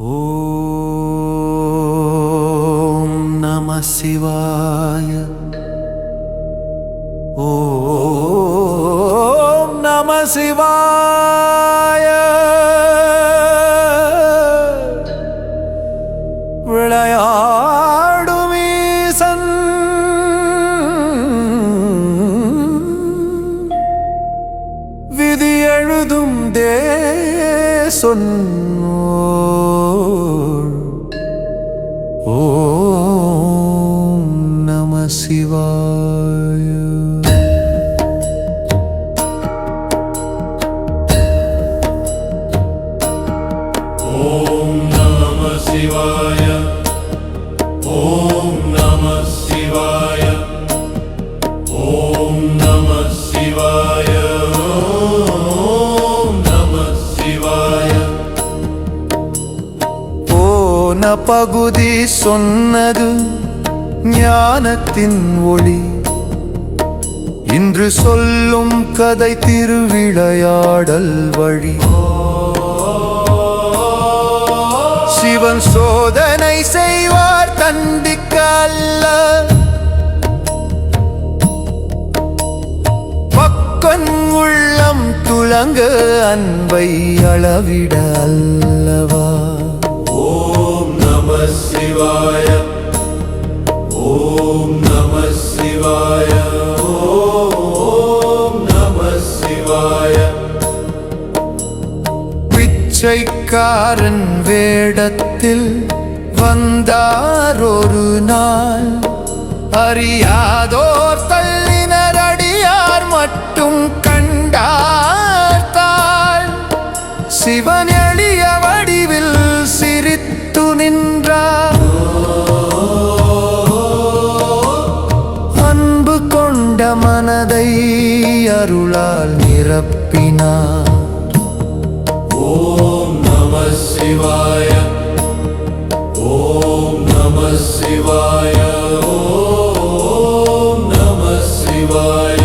ஓம் நம சிவாய. ஓம் நம சிவாய. விளையாடும் ஈசன் விதி எழுதும் தேசொன்னோர். ஓம் நம சிவாய. ஓம் நம சிவாய. ஓம் நம சிவாய. ஓம் நம சிவாய. ஓம் நம சிவாய. போன பகுதி சொன்னது ஞானத்தின் ஒளி. இன்று சொல்லும் கதை திருவிளையாடல் வழி. சிவன் சோதனை செய்வார் தண்டிக்க அல்ல. பக்கன் உள்ளம் துளங்க அன்பை அளவிட அல்லவா. ஓம் நம சிவாய. ஓம் நம சிவாய. ஓம் நம சிவாய. பிச்சைக்காரன் வேடத்தில் வந்தார் ஒரு நாள். அறியாதோர் தள்ளினர் அடியார் மட்டும் கண்டார்த்தாள். சிவன் எளிய வடிவில் சிரித்து நின்றார். அன்பு கொண்ட மனதை அருளால் நிரப்பினார். ஓம் நம சிவாய. ஓம் நம சிவாய. ஓம் நம சிவாய.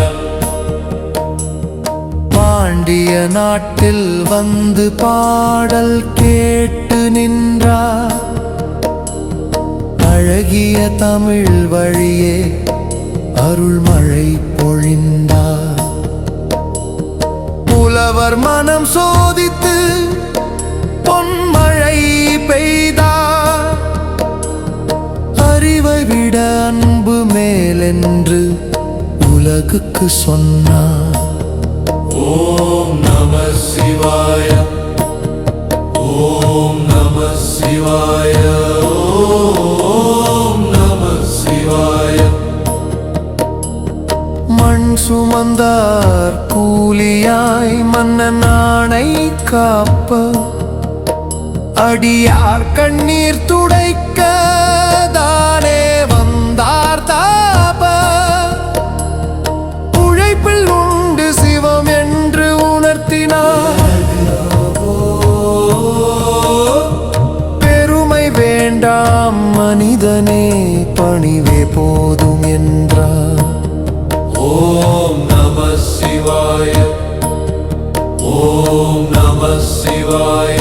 பாண்டிய நாட்டில் வந்து பாடல் கேட்டு நின்றார். அழகிய தமிழ் வழியே அருள்மழை பொழிந்தார். புலவர் மனம் சோதித்து பொன்மழை பெய்தார். அறிவை விட அன்பு மேலென்று உலகுக்கு சொன்னார். ஓம் நம சிவாய. ஓம் நம சிவாய. ஓம் நம சிவாய. மண் சுமந்தார் கூலியாய் மன்னன் ஆணை காப்ப. அடியார் கண்ணீர் துடைக்க தானே வந்தார் தாப. உழைப்பில் உண்டு சிவம் என்று உணர்த்தினார். பெருமை வேண்டாம் மனிதனே பணிவே போதும் என்றார். ஓம் நம சிவாய. ஓம் நம சிவாய.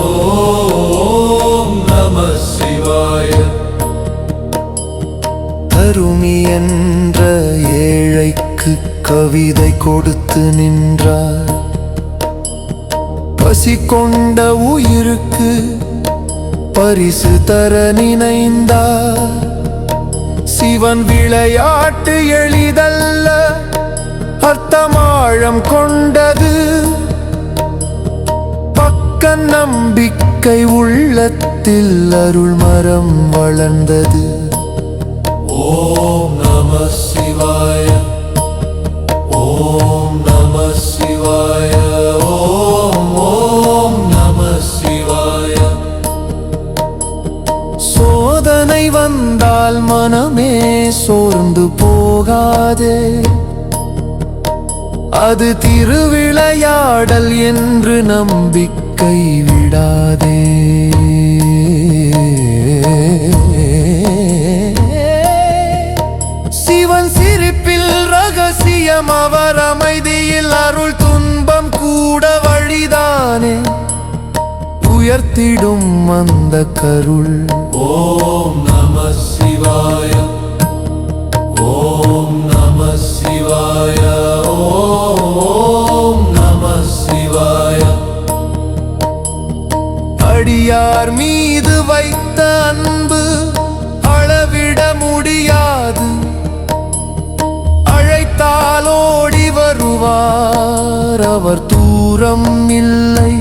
ஓம் நம சிவாய. தருமி என்ற ஏழைக்கு கவிதை கொடுத்து நின்றார். பசி கொண்ட உயிருக்கு பரிசு தர நினைந்தார். சிவன் விளையாட்டு எளிதல்ல, அர்த்தமாழம் கொண்டது. பக்க நம்பிக்கை உள்ளத்தில் அருள் மரம் வளர்ந்தது. ஓம் நம சிவாய. ஓம் நம சிவாய. ஓம் நம சிவாய. சோதனை வந்தால் மனமே சோர்ந்து போகாதே. அது திருவிளையாடல் என்று நம்பிக்கை விடாதே. சிவன் சிரிப்பில் ரகசியம், அவர் அமைதியில் அருள். துன்பம் கூட வழிதானே. உயர்த்திடும் அந்த கருள். ஓம் நம சிவாய. ஓம் நம சிவாய. ஓம் நம சிவாய. அடியார் மீது வைத்த அன்பு அளவிட முடியாது. அழைத்தால் ஓடி வருவார், அவர் தூரம் இல்லை.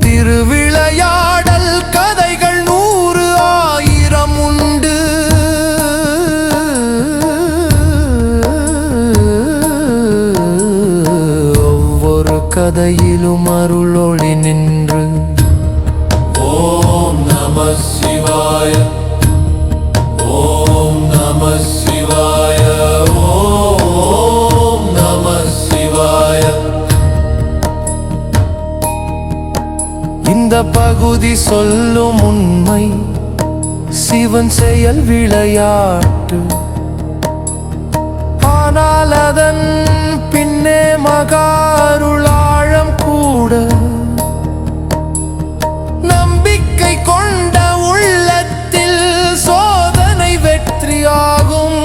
திருவிளையாடல் கதைகள் 100 1000 உண்டு. ஒவ்வொரு கதையிலும் அருளொளி நின்று. ஓம் நம சிவாய. ஓம் நம சிவாய. ஓம் நம சிவாய. இந்த பகுதி சொல்லும் உண்மை சிவன் செயல் விளையாட்டு. ஆனால் அதன் பின்னே மகாருளாழம் கூட. நம்பிக்கை கொண்ட உள்ளத்தில் சோதனை வெற்றியாகும்.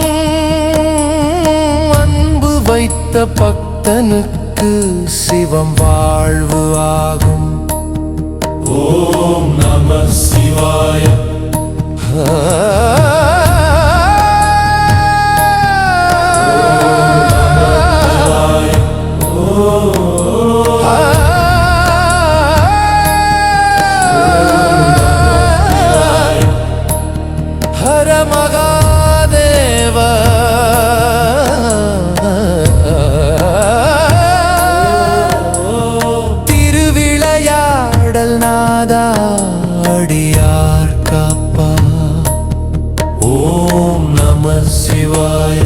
அன்பு வைத்த பக்தனுக்கு சிவம் வாழ்வு ஆகும். ஓம் நம சிவாய. ஹர மகாதேவ. திருவிளையாடல் நாதா அடியார் காப்பா. ஓம் நம சிவாய.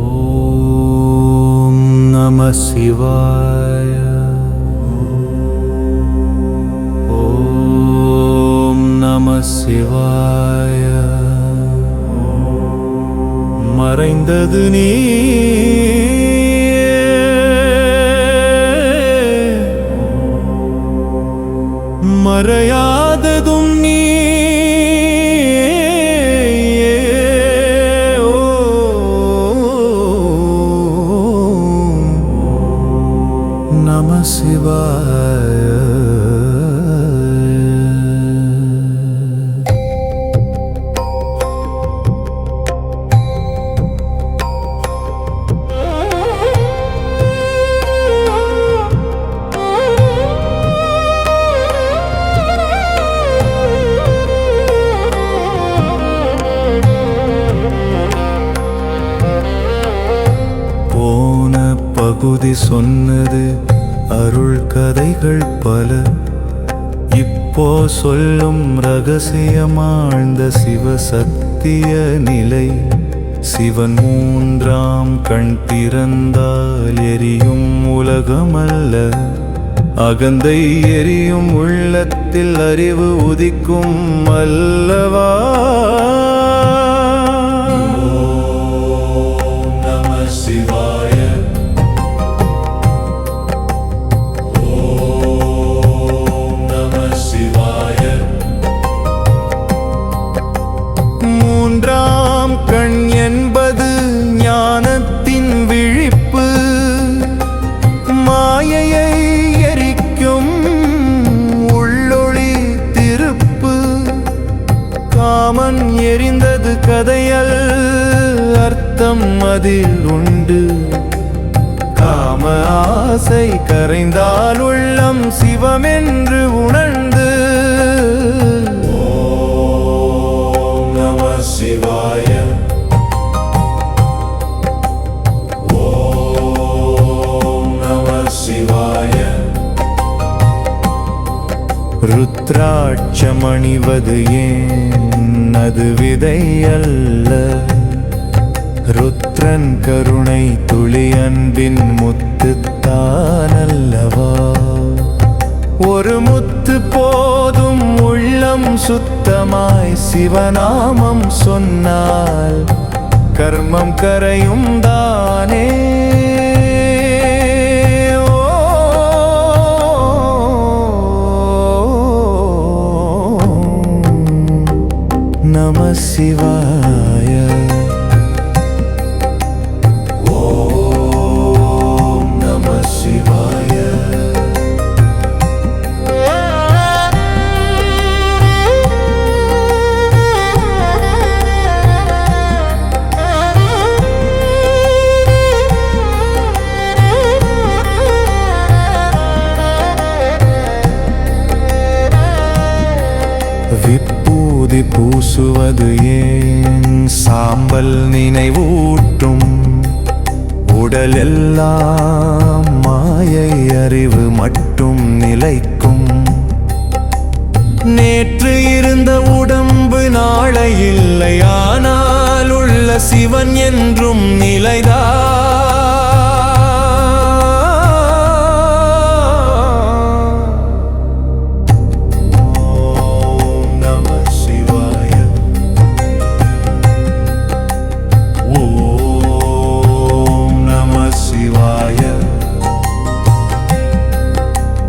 ஓம் நம சிவாய. ஓம் நம சிவாய. மறைந்தது நீ, மறையாததும் நீ. நம சிவாய. போன பகுதி சொன்னது அருள் கதைகள் பல. இப்போ சொல்லும் ரகசியமாழ்ந்த சிவசக்திய நிலை. சிவன் 3ஆம் கண் திறந்தால் எரியும் உலகமல்ல. அகந்தை எரியும் உள்ளத்தில் அறிவு உதிக்கும் அல்லவா. ஓம் நம சிவாய. ஓம் நம சிவாய. 3ஆம் கண் என்பது ஞானத்தின் விழிப்பு. மாயையை எரிக்கும் உள்ளொளி திருப்பு. காமன் எரிந்தது கதையல், அர்த்தம் அதில் உண்டு. காம ஆசை கரைந்தால் உள்ளம் சிவமென்று உணர்ந்து. ஓம் நம சிவாய. ஓம் நம சிவாய. ருத்ராட்சமணிவது ஏன் அது விதை அல்ல. ருத்ரன் கருணை துளி அன்பின் முத்துத்தானல்லவா. ஒரு முத்து போதும் உள்ளம் சுத்தமாய் சிவநாமம் சொன்னால் கர்மம் கரையும் தானே. ஓ சிவாய. ஓம் நம சிவாய. விப்பூதி பூசுவது ஏன் சாம்பல் நினைவூட்டும், உடலெல்லாம் மாயை அறிவு மட்டும் நிலைக்கும். நேற்று இருந்த உடம்பு நாளை இல்லை, ஆனால் உள்ள சிவன் என்றும் நிலைதான்.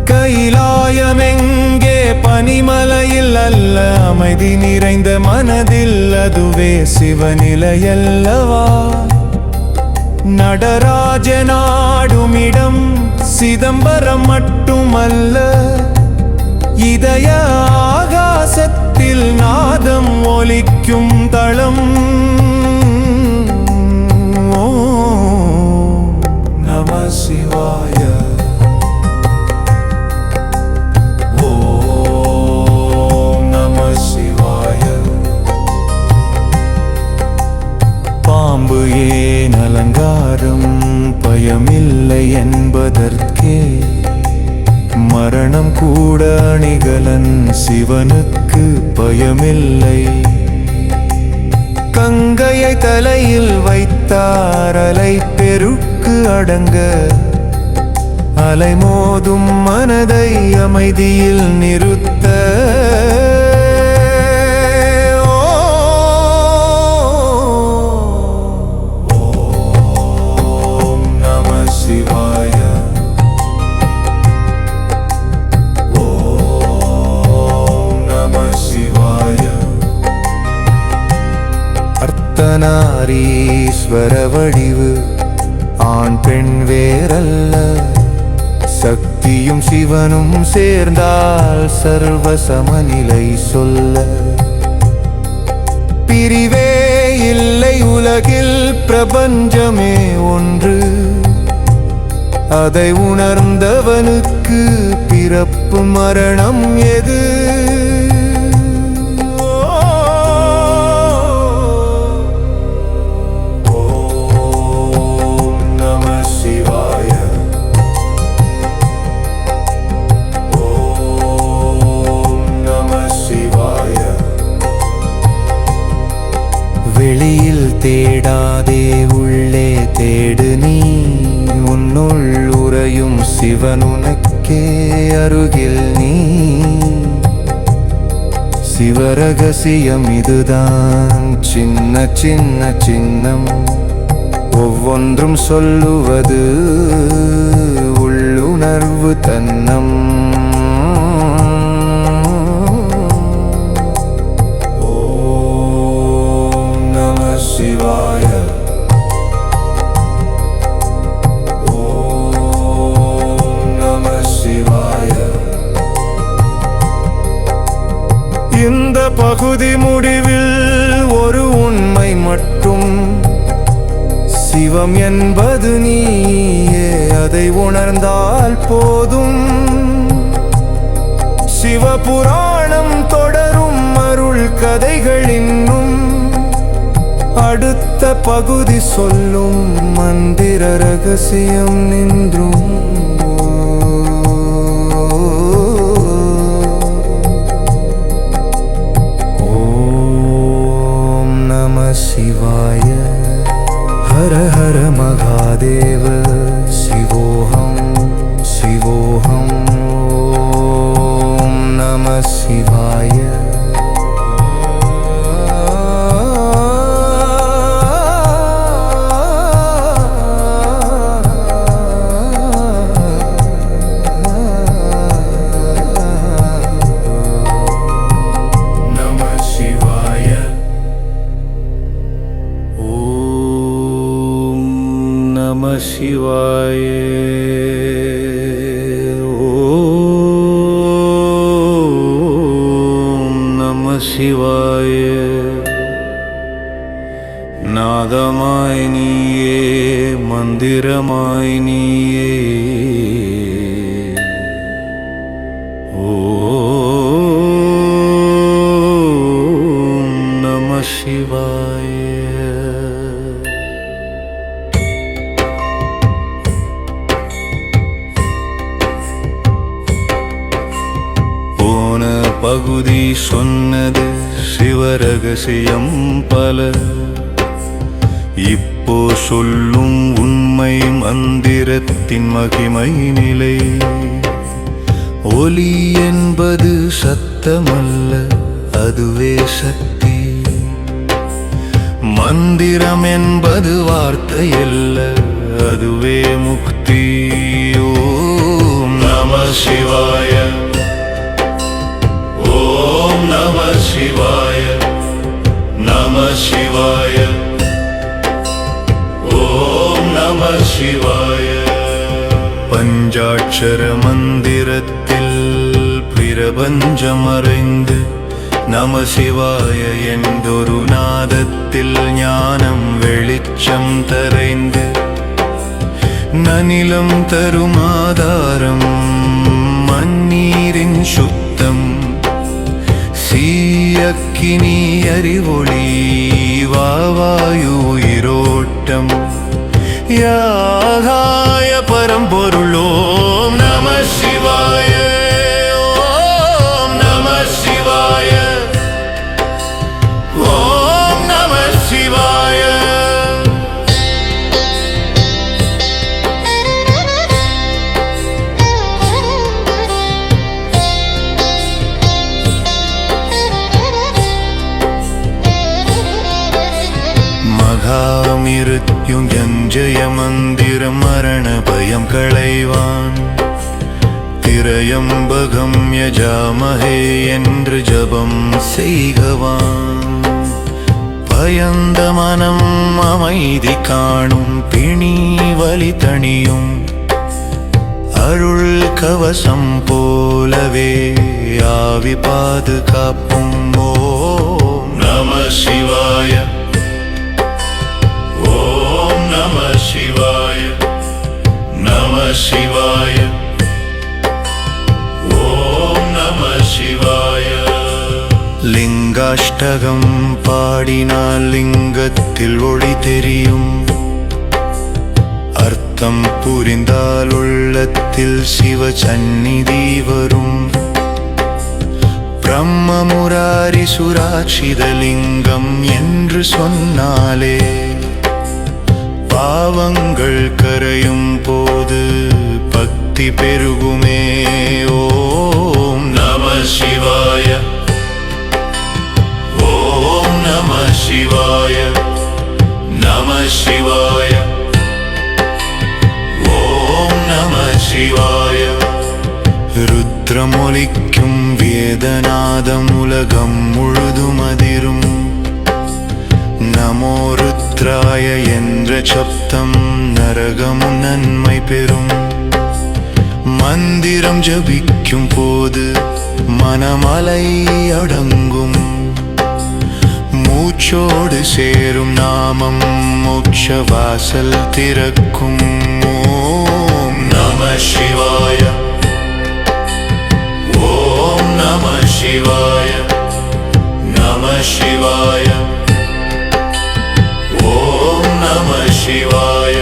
கைலாயமெங்கே பனிமலையில் அல்ல, அமைதி நிறைந்த மனதில் அதுவே சிவநிலையல்லவா. நடராஜனாடுமிடம் சிதம்பரம் மட்டுமல்ல, இதய ஆகாசத்தில் நாதம் ஒலிக்கும் தளம். ஓம் நம சிவாய. பாம்பு ஏன் அலங்காரம், பயமில்லை என்பதற்கே. மரணம் கூட அணிகலன், சிவனுக்கு பயமில்லை. கங்கையை தலையில் வைத்தார் அலை பெருக்கு அடங்க, அலைமோதும் மனதை அமைதியில் நிறுத்த. அர்த்தநாரீஸ்வர வடிவு, ஆண் பெண் வேறல்ல. சக்தியும் சிவனும் சேர்ந்தால் சர்வ சமநிலை சொல்ல. பிரிவே இல்லை உலகில், பிரபஞ்சமே ஒன்று. அதை உணர்ந்தவனுக்கு பிறப்பு மரணம் எது? வெளியில் தேடாதே உள்ளே தேடு நீ, உன்னுள் உறையும் சிவனுனக்கே அருகில் நீ. சிவரகசியம் இதுதான், சின்ன சின்ன சின்னம். ஒவ்வொன்றும் சொல்லுவது உள்ளுணர்வு தன்னம். சிவாய. ஓம் நம சிவாய. இந்த பகுதி முடிவில் ஒரு உண்மை மட்டும், சிவம் என்பது நீயே, அதை உணர்ந்தால் போதும். சிவபுராணம் தொடரும், அருள் கதைகள் இன்னும். அடுத்த பகுதி சொல்லும், மந்திர ரகசியம் நின்றும். ஓம் நம சிவாய. ஹர ஹர மகாதேவ, சிவோஹம் சிவோஹம். ஓம் நம சிவாய. சிவாய. ஓம் நம சிவாய. நாதமாய் நீயே, மந்திரமாய் நீயே. ஓம் நம சிவாய. போன பகுதி சொன்னது சிவரகசியம் பல. இப்போ சொல்லும் உண்மை மந்திரத்தின் மகிமை நிலை. ஒலி என்பது சத்தமல்ல, அதுவே சக்தி. மந்திரம் என்பது வார்த்தையல்ல, அதுவே முக்தி. ஓம் நம சிவாய. ஓம் நம சிவாய. நம சிவாய. ஓம் நம சிவாய. பஞ்சாட்சர மந்திரத்தில் பிரபஞ்சம் மறைந்து, நம சிவாய என்றொரு நாதத்தில் ஞானம் வெளிச்சம் தரைந்து, நனிலம் தரும் ஆதாரம் மண்ணீரின் சுத்தம். சீயக்கினி அறிவொளி வாவாயு உயிரோட்டம். யாகாய பரம்பொருளோம் நம சிவாய. ஓம் நம சிவாய. ஓம் நம சிவாய. மகாமிருத்யுஞ்சய மந்திரம் மரண பயம் களைவான். திரையம்பகம் யஜாமஹே என்று ஜபம் செய்கவான். பயந்த மனம் அமைதி காணும், பிணி வலி தணியும். அருள் கவசம் போலவே ஆவி பாதுகாப்பும். ஓம் நம சிவாய. ஓம் நம சிவாய. நம சிவாய. ஓம் நம சிவாய. லிங்காஷ்டகம் பாடினால் லிங்கத்தில் ஒளி தெரியும். அர்த்தம் புரிந்தால் உள்ளத்தில் சிவ சந்நிதி வரும். பிரம்ம முராரி சுராட்சிதலிங்கம் என்று சொன்னாலே பாவங்கள் கரையும் போது பக்தி பெருகுமே. ஓம் நம சிவாய. ஓம் நம சிவாய. நம சிவாய. ஓம் நம சிவாய. ருத்ரமொலிக்கும் வேதநாதம் உலகம் முழுதும் அதிரும். நமோ ருத்ராய என்ற சப்தம் நரகமும் நன்மை பெறும். மந்திரம் ஜபிக்கும் போது மனமலை அடங்கும். மூச்சோடு சேரும் நாமம் மோட்ச வாசல் திறக்கும். ஓம் நம சிவாய. ஓம் நம சிவாய. நம சிவாய. ஓம் நம சிவாய.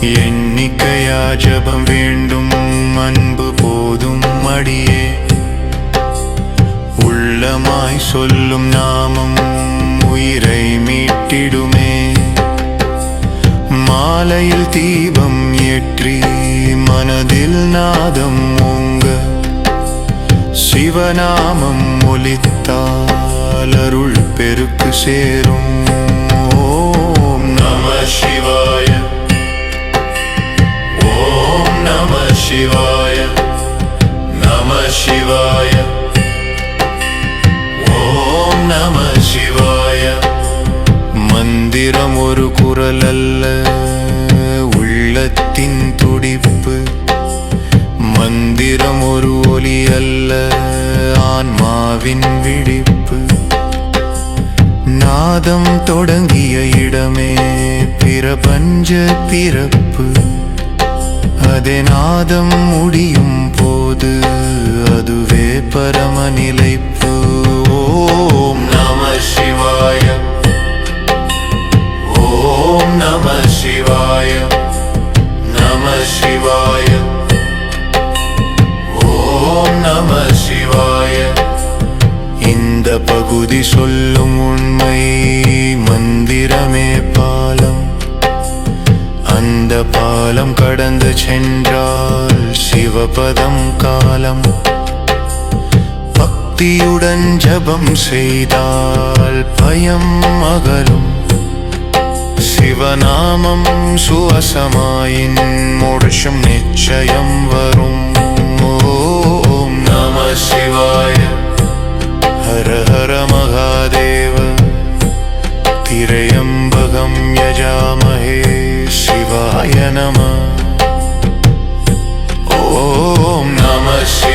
எண்ணிக்கையா ஜபம் வேண்டும், அன்பு போதும் அடியே. உள்ளமாய் சொல்லும் நாமம் உயிரை மீட்டிடுமே. மாலையில் தீபம் ஏற்றி மனதில் நாதம் ஓங்க. சிவநாமம் ஒலித்தால் அருள் பெருக்கு சேரும். ஓம் நம சிவாய. ஓம் நம சிவாய. நம சிவாய. ஓம் நம சிவாய. மந்திரம் ஒரு குரல் அல்ல, உள்ள உள்ளத்தின் துடிப்பு. மந்திரம் ஒரு ஒலி அல்ல, ஆன்மாவின் விழிப்பு. நாதம் தொடங்கிய இடமே பிரபஞ்ச பிறப்பு. அதே நாதம் முடியும் போது அதுவே பரமநிலைப்பு. ஓம் நம சிவாய, ஓம் நம சிவாய, நம சிவாய, ஓம் நம சிவாய. இந்த பகுதி சொல்லும் உண்மை, மந்திரமே பாலம். அந்த பாலம் கடந்து சென்றால் சிவபதம் காலம். பக்தியுடன் ஜபம் செய்தால் பயம் அகலும். சிவநாமம் சுவசமாயின் மோட்சம் நிச்சயம் வரும். ஓம் நம சிவாய, ஹர ஹர மகாதேவ. திரையம்பகம் யஜாமஹே, சிவாய நம. ஓம் நம சிவாய.